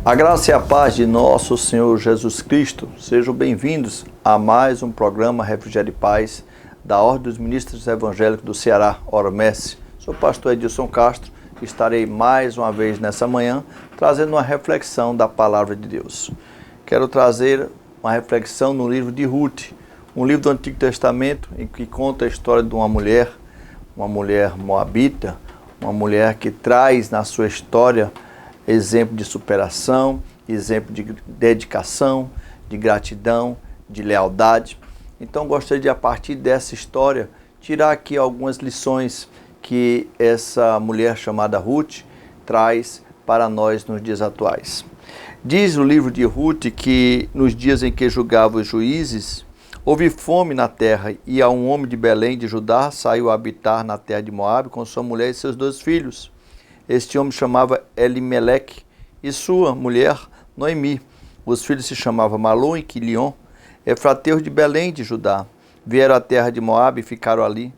A graça e a paz de nosso Senhor Jesus Cristo, sejam bem-vindos a mais um programa Refrigério e Paz da Ordem dos Ministros Evangélicos do Ceará, ORMES. Sou o pastor Edilson Castro e estarei mais uma vez nessa manhã trazendo uma reflexão da Palavra de Deus. Quero trazer uma reflexão no livro de Ruth, um livro do Antigo Testamento em que conta a história de uma mulher moabita, uma mulher que traz na sua história exemplo de superação, exemplo de dedicação, de gratidão, de lealdade. Então gostaria de, a partir dessa história, tirar aqui algumas lições que essa mulher chamada Ruth traz para nós nos dias atuais. Diz o livro de Ruth que nos dias em que julgava os juízes, houve fome na terra e um homem de Belém de Judá saiu a habitar na terra de Moabe com sua mulher e seus 2 filhos. Este homem chamava Elimeleque e sua mulher Noemi. Os filhos se chamavam Malom e Quilion, efrateus de Belém de Judá. Vieram à terra de Moabe e ficaram ali.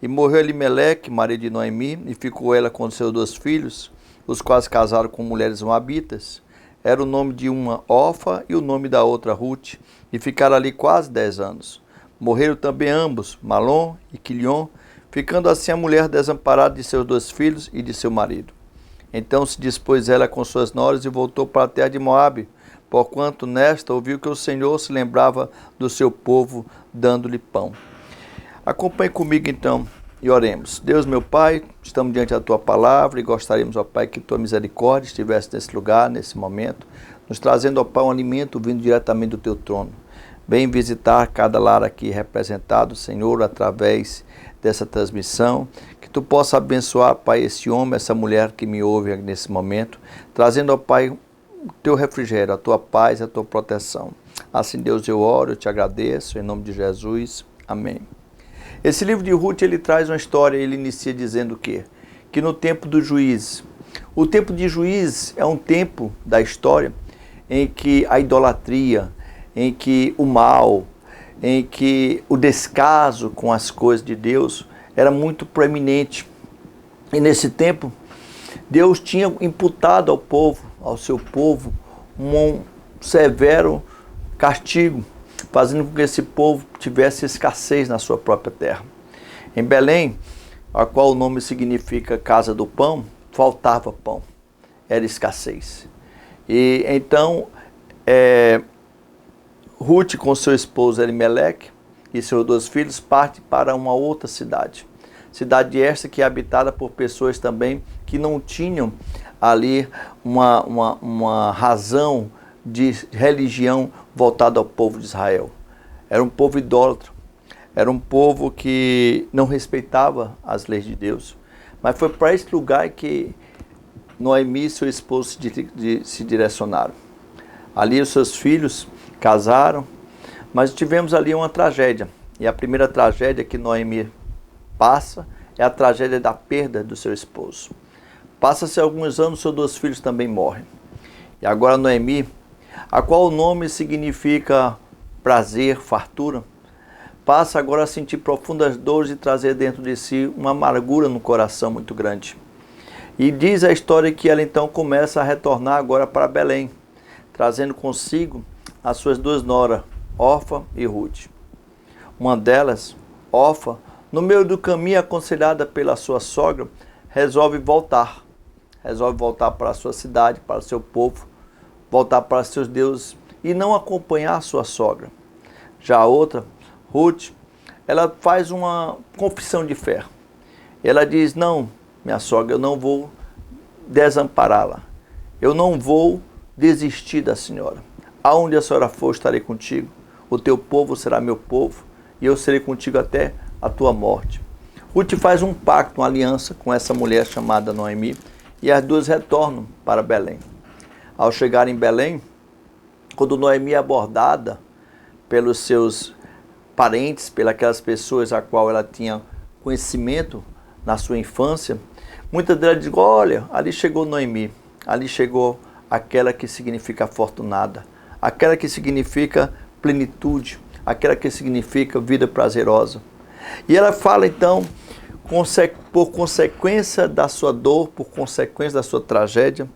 E morreu Elimeleque, marido de Noemi, e ficou ela com seus 2 filhos, os quais casaram com mulheres moabitas. Era o nome de uma Orfa e o nome da outra Ruth, e ficaram ali quase 10 anos. Morreram também ambos, Malom e Quilion, ficando assim a mulher desamparada de seus 2 filhos e de seu marido. Então se dispôs ela com suas noras e voltou para a terra de Moabe, porquanto nesta ouviu que o Senhor se lembrava do seu povo, dando-lhe pão. Acompanhe comigo então e oremos. Deus, meu Pai, estamos diante da Tua palavra e gostaríamos, ó Pai, que Tua misericórdia estivesse nesse lugar, nesse momento, nos trazendo, ó Pai, um alimento vindo diretamente do Teu trono. Vem visitar cada lar aqui representado, Senhor, através dessa transmissão, que Tu possa abençoar, Pai, esse homem, essa mulher que me ouve nesse momento, trazendo, ó Pai, o Teu refrigério, a Tua paz, a Tua proteção. Assim, Deus, eu oro, eu Te agradeço, em nome de Jesus. Amém. Esse livro de Ruth, ele traz uma história, ele inicia dizendo o quê? Que no tempo do juiz, o tempo de juiz é um tempo da história em que a idolatria, em que o mal, em que o descaso com as coisas de Deus era muito proeminente. E nesse tempo, Deus tinha imputado ao povo, ao seu povo, um severo castigo, fazendo com que esse povo tivesse escassez na sua própria terra. Em Belém, a qual o nome significa casa do pão, faltava pão, era escassez. E então, Ruth com seu esposo Elimeleque e seus 2 filhos parte para uma outra cidade. Cidade esta que é habitada por pessoas também que não tinham ali uma razão de religião voltada ao povo de Israel. Era um povo idólatra, era um povo que não respeitava as leis de Deus. Mas foi para esse lugar que Noemi e seu esposo se direcionaram. Ali os seus filhos casaram, mas tivemos ali uma tragédia. E a primeira tragédia que Noemi passa é a tragédia da perda do seu esposo. Passa-se alguns anos, seus 2 filhos também morrem. E agora Noemi, a qual o nome significa prazer, fartura, passa agora a sentir profundas dores e trazer dentro de si uma amargura no coração muito grande. E diz a história que ela então começa a retornar agora para Belém, trazendo consigo as suas 2 noras, Orfa e Ruth. Uma delas, Orfa, no meio do caminho, aconselhada pela sua sogra, resolve voltar para a sua cidade, para o seu povo, voltar para seus deuses e não acompanhar a sua sogra. Já a outra, Ruth, ela faz uma confissão de fé. Ela diz: não, minha sogra, eu não vou desampará-la. Eu não vou desistir da senhora. Aonde a senhora for, estarei contigo. O teu povo será meu povo e eu serei contigo até a tua morte. Ruth faz um pacto, uma aliança com essa mulher chamada Noemi e as 2 retornam para Belém. Ao chegar em Belém, quando Noemi é abordada pelos seus parentes, pelas pessoas a qual ela tinha conhecimento na sua infância, muitas delas dizem: olha, ali chegou Noemi, ali chegou aquela que significa afortunada, aquela que significa plenitude, aquela que significa vida prazerosa. E ela fala então, por consequência da sua dor, por consequência da sua tragédia,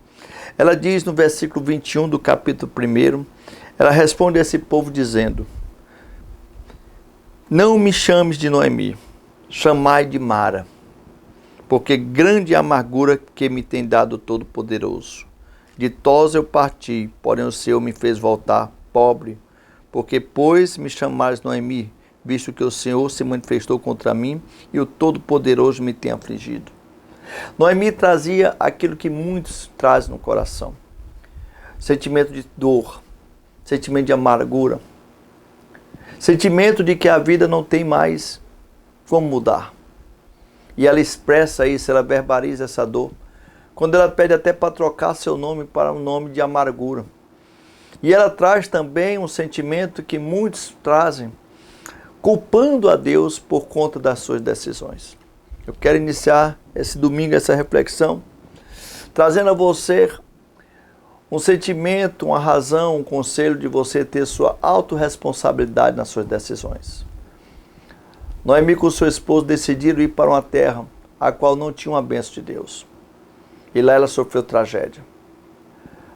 Ela diz no versículo 21 do capítulo 1, ela responde a esse povo dizendo: não me chames de Noemi, chamai de Mara, porque grande é a amargura que me tem dado o Todo-Poderoso. Ditosa eu parti, porém o Senhor me fez voltar pobre, porque pois me chamares Noemi, visto que o Senhor se manifestou contra mim e o Todo-Poderoso me tem afligido. Noemi trazia aquilo que muitos trazem no coração: sentimento de dor, sentimento de amargura, sentimento de que a vida não tem mais como mudar. E ela expressa isso, ela verbaliza essa dor, quando ela pede até para trocar seu nome para um nome de amargura. E ela traz também um sentimento que muitos trazem, culpando a Deus por conta das suas decisões. Eu quero iniciar esse domingo, essa reflexão, trazendo a você um sentimento, uma razão, um conselho de você ter sua autorresponsabilidade nas suas decisões. Noemi com seu esposo decidiram ir para uma terra a qual não tinha uma bênção de Deus. E lá ela sofreu tragédia.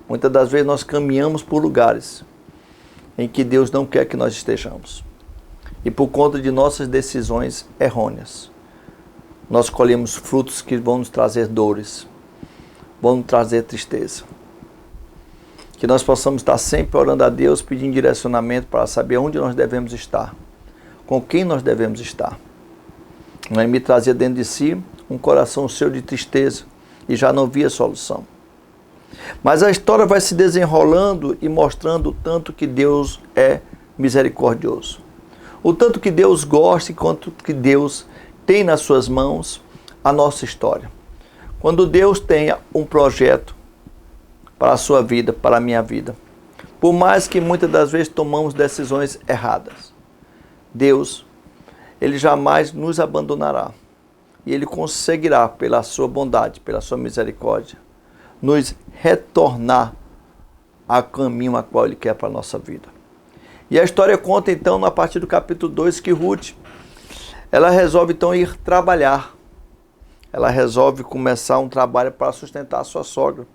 Muitas das vezes nós caminhamos por lugares em que Deus não quer que nós estejamos. E por conta de nossas decisões errôneas, nós colhemos frutos que vão nos trazer dores, vão nos trazer tristeza. Que nós possamos estar sempre orando a Deus, pedindo direcionamento para saber onde nós devemos estar, com quem nós devemos estar. Noemi trazia dentro de si um coração cheio de tristeza e já não via solução. Mas a história vai se desenrolando e mostrando o tanto que Deus é misericordioso. O tanto que Deus gosta e quanto que Deus tem nas suas mãos a nossa história. Quando Deus tem um projeto para a sua vida, para a minha vida, por mais que muitas das vezes tomamos decisões erradas, Deus, Ele jamais nos abandonará. E Ele conseguirá, pela sua bondade, pela sua misericórdia, nos retornar ao caminho a qual Ele quer para a nossa vida. E a história conta então, a partir do capítulo 2, que Ruth, ela resolve então ir trabalhar. Ela resolve começar um trabalho para sustentar a sua sogra.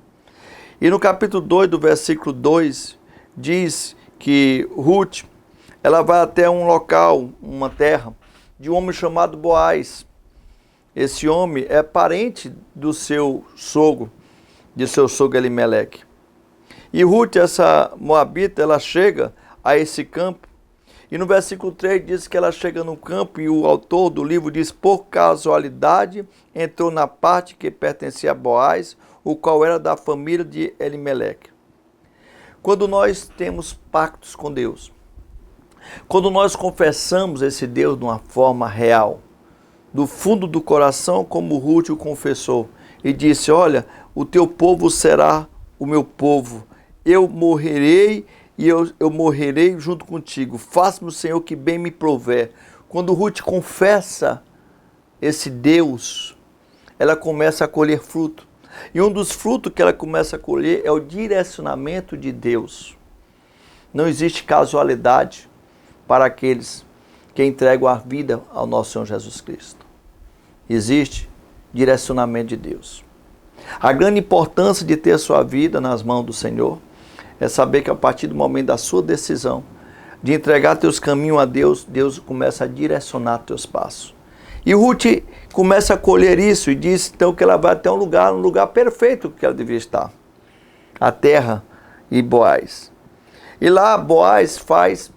E no capítulo 2, do versículo 2, diz que Ruth, ela vai até um local, uma terra, de um homem chamado Boaz. Esse homem é parente do seu sogro, de seu sogro Elimeleque. E Ruth, essa moabita, ela chega a esse campo. E no versículo 3 diz que ela chega no campo e o autor do livro diz: por casualidade entrou na parte que pertencia a Boaz, o qual era da família de Elimeleque. Quando nós temos pactos com Deus, quando nós confessamos esse Deus de uma forma real, do fundo do coração, como Ruth o confessou, e disse: olha, o teu povo será o meu povo, eu morrerei e eu morrerei junto contigo, faça-me o Senhor que bem me prover. Quando Ruth confessa esse Deus, ela começa a colher fruto. E um dos frutos que ela começa a colher é o direcionamento de Deus. Não existe casualidade para aqueles que entregam a vida ao nosso Senhor Jesus Cristo. Existe direcionamento de Deus. A grande importância de ter a sua vida nas mãos do Senhor é saber que a partir do momento da sua decisão de entregar teus caminhos a Deus, Deus começa a direcionar teus passos. E Ruth começa a colher isso e diz então que ela vai até um lugar perfeito que ela devia estar. A terra e Boaz. E lá Boaz faz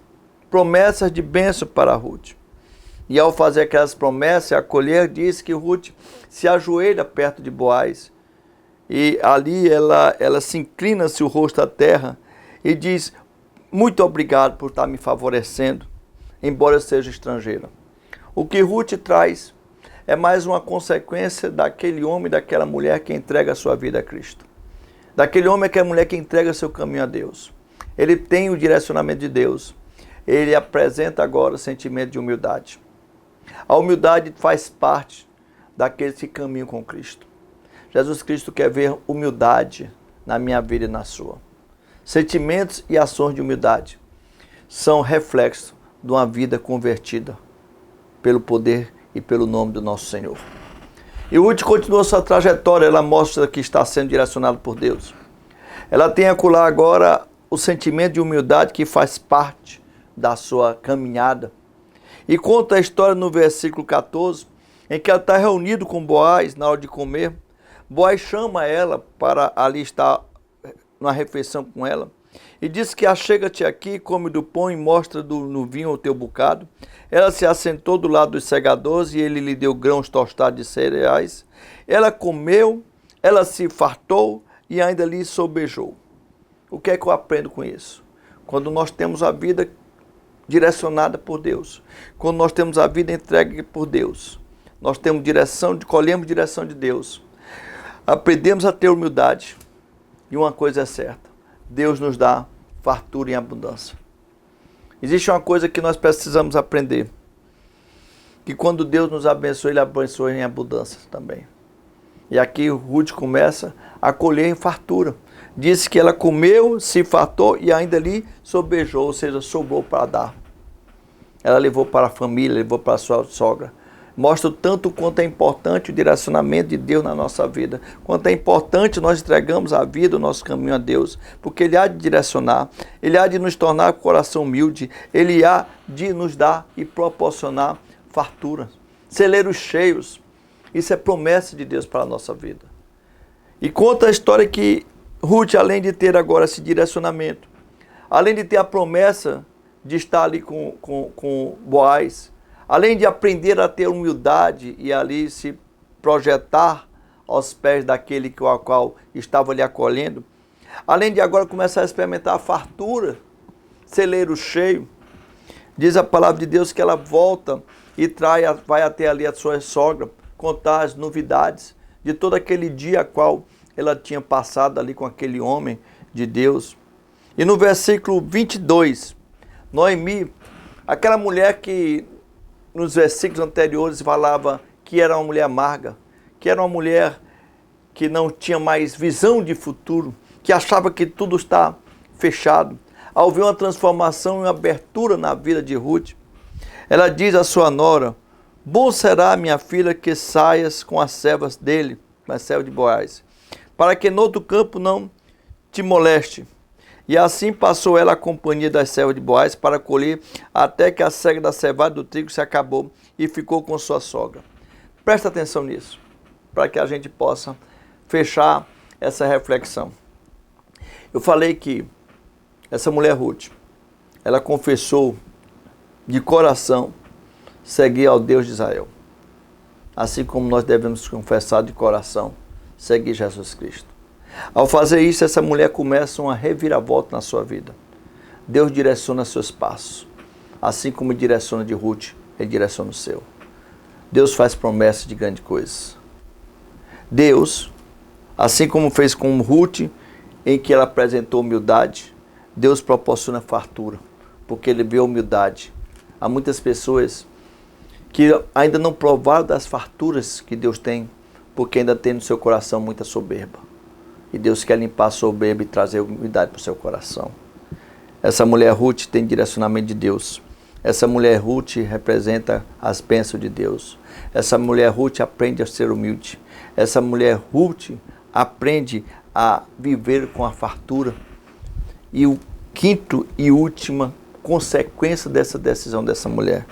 promessas de bênção para Ruth. E ao fazer aquelas promessas, a colher, diz que Ruth se ajoelha perto de Boaz. E ali ela se inclina-se o rosto à terra e diz: muito obrigado por estar me favorecendo, embora eu seja estrangeira. O que Ruth traz é mais uma consequência daquele homem, daquela mulher que entrega a sua vida a Cristo. Daquele homem, aquela mulher que entrega seu caminho a Deus. Ele tem o direcionamento de Deus. Ele apresenta agora o sentimento de humildade. A humildade faz parte daqueles que caminham com Cristo. Jesus Cristo quer ver humildade na minha vida e na sua. Sentimentos e ações de humildade são reflexo de uma vida convertida pelo poder e pelo nome do nosso Senhor. E Ruth continua sua trajetória, ela mostra que está sendo direcionado por Deus. Ela tem acolá agora o sentimento de humildade que faz parte da sua caminhada. E conta a história no versículo 14, em que ela está reunida com Boaz na hora de comer. Boaz chama ela para ali estar numa refeição com ela. E diz que achega-te aqui, come do pão e mostra no vinho o teu bocado. Ela se assentou do lado dos segadores e ele lhe deu grãos tostados de cereais. Ela comeu, ela se fartou e ainda lhe sobejou. O que é que eu aprendo com isso? Quando nós temos a vida direcionada por Deus, quando nós temos a vida entregue por Deus, nós temos colhemos direção de Deus, aprendemos a ter humildade. E uma coisa é certa, Deus nos dá fartura em abundância. Existe uma coisa que nós precisamos aprender, que quando Deus nos abençoa, Ele abençoa em abundância também. E aqui Ruth começa a colher em fartura. Diz que ela comeu, se fartou e ainda ali sobejou, ou seja, sobrou para dar. Ela levou para a família, levou para a sua sogra. Mostra o tanto quanto é importante o direcionamento de Deus na nossa vida. Quanto é importante nós entregamos a vida, o nosso caminho a Deus. Porque Ele há de direcionar, Ele há de nos tornar com o coração humilde, Ele há de nos dar e proporcionar fartura. Celeiros cheios. Isso é promessa de Deus para a nossa vida. E conta a história que Ruth, além de ter agora esse direcionamento, além de ter a promessa de estar ali com Boaz, além de aprender a ter humildade e ali se projetar aos pés daquele qual estava lhe acolhendo, além de agora começar a experimentar a fartura, celeiro cheio, diz a palavra de Deus que ela volta e vai até ali a sua sogra, contar as novidades de todo aquele dia a qual ela tinha passado ali com aquele homem de Deus. E no versículo 22, Noemi, aquela mulher que nos versículos anteriores falava que era uma mulher amarga, que era uma mulher que não tinha mais visão de futuro, que achava que tudo está fechado. Ao ver uma transformação e uma abertura na vida de Ruth, ela diz à sua nora: bom será, minha filha, que saias com as servas dele, com as servas de Boaz, para que no outro campo não te moleste. E assim passou ela a companhia das servas de Boaz para colher, até que a cega da cevada do trigo se acabou e ficou com sua sogra. Presta atenção nisso, para que a gente possa fechar essa reflexão. Eu falei que essa mulher Ruth, ela confessou de coração seguir ao Deus de Israel. Assim como nós devemos confessar de coração seguir Jesus Cristo. Ao fazer isso, essa mulher começa uma reviravolta na sua vida. Deus direciona seus passos. Assim como direciona de Ruth, Ele direciona o seu. Deus faz promessas de grandes coisas. Deus, assim como fez com Ruth, em que ela apresentou humildade, Deus proporciona fartura, porque Ele vê humildade. Há muitas pessoas que ainda não provaram das farturas que Deus tem, porque ainda tem no seu coração muita soberba. E Deus quer limpar a soberba e trazer humildade para o seu coração. Essa mulher Ruth tem direcionamento de Deus. Essa mulher Ruth representa as bênçãos de Deus. Essa mulher Ruth aprende a ser humilde. Essa mulher Ruth aprende a viver com a fartura. E o quinto e última consequência dessa decisão dessa mulher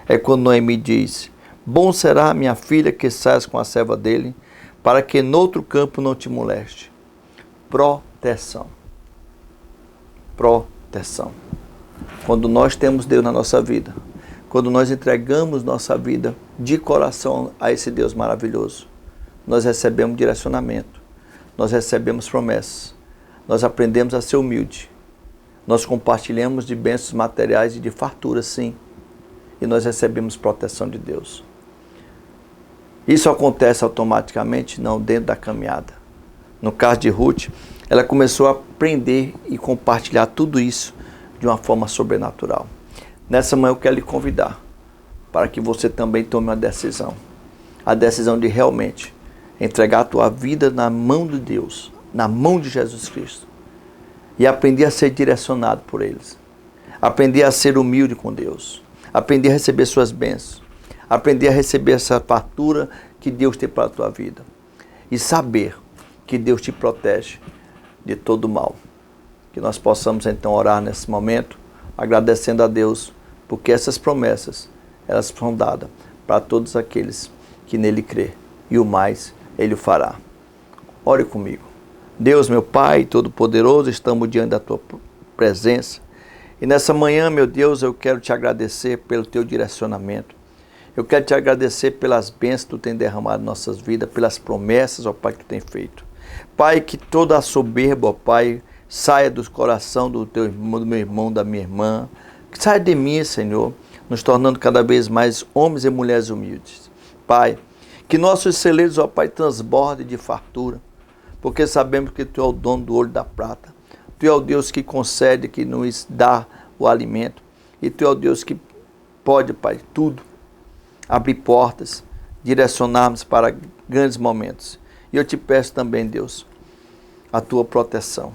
é quando Noemi diz: bom será, minha filha, que saias com a serva dele, para que noutro campo não te moleste. Proteção. Proteção. Quando nós temos Deus na nossa vida, quando nós entregamos nossa vida de coração a esse Deus maravilhoso, nós recebemos direcionamento, nós recebemos promessas, nós aprendemos a ser humilde, nós compartilhamos de bênçãos materiais e de fartura, sim, e nós recebemos proteção de Deus. Isso acontece automaticamente? Não, dentro da caminhada. No caso de Ruth, ela começou a aprender e compartilhar tudo isso de uma forma sobrenatural. Nessa manhã eu quero lhe convidar para que você também tome uma decisão. A decisão de realmente entregar a tua vida na mão de Deus, na mão de Jesus Cristo. E aprender a ser direcionado por eles. Aprender a ser humilde com Deus. Aprender a receber suas bênçãos. Aprender a receber essa fartura que Deus tem para a tua vida. E saber que Deus te protege de todo mal. Que nós possamos então orar nesse momento, agradecendo a Deus, porque essas promessas, elas são dadas para todos aqueles que nele crê, e o mais ele o fará. Ore comigo. Deus, meu Pai Todo-Poderoso, estamos diante da Tua presença. E nessa manhã, meu Deus, eu quero te agradecer pelo Teu direcionamento. Eu quero te agradecer pelas bênçãos que Tu tem derramado em nossas vidas, pelas promessas, ó Pai, que Tu tem feito. Pai, que toda a soberba, ó Pai, saia do coração do meu irmão, da minha irmã. Que saia de mim, Senhor, nos tornando cada vez mais homens e mulheres humildes. Pai, que nossos celeiros, ó Pai, transbordem de fartura, porque sabemos que Tu é o dono do ouro e da prata. Tu é o Deus que concede, que nos dá o alimento. E Tu é o Deus que pode, Pai, tudo. Abrir portas, direcionarmos para grandes momentos. E eu te peço também, Deus, a Tua proteção.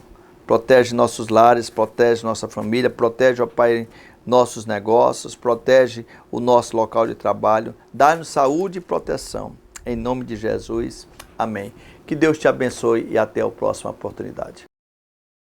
Protege nossos lares, protege nossa família, protege, ó Pai, nossos negócios, protege o nosso local de trabalho. Dá-nos saúde e proteção. Em nome de Jesus. Amém. Que Deus te abençoe e até a próxima oportunidade.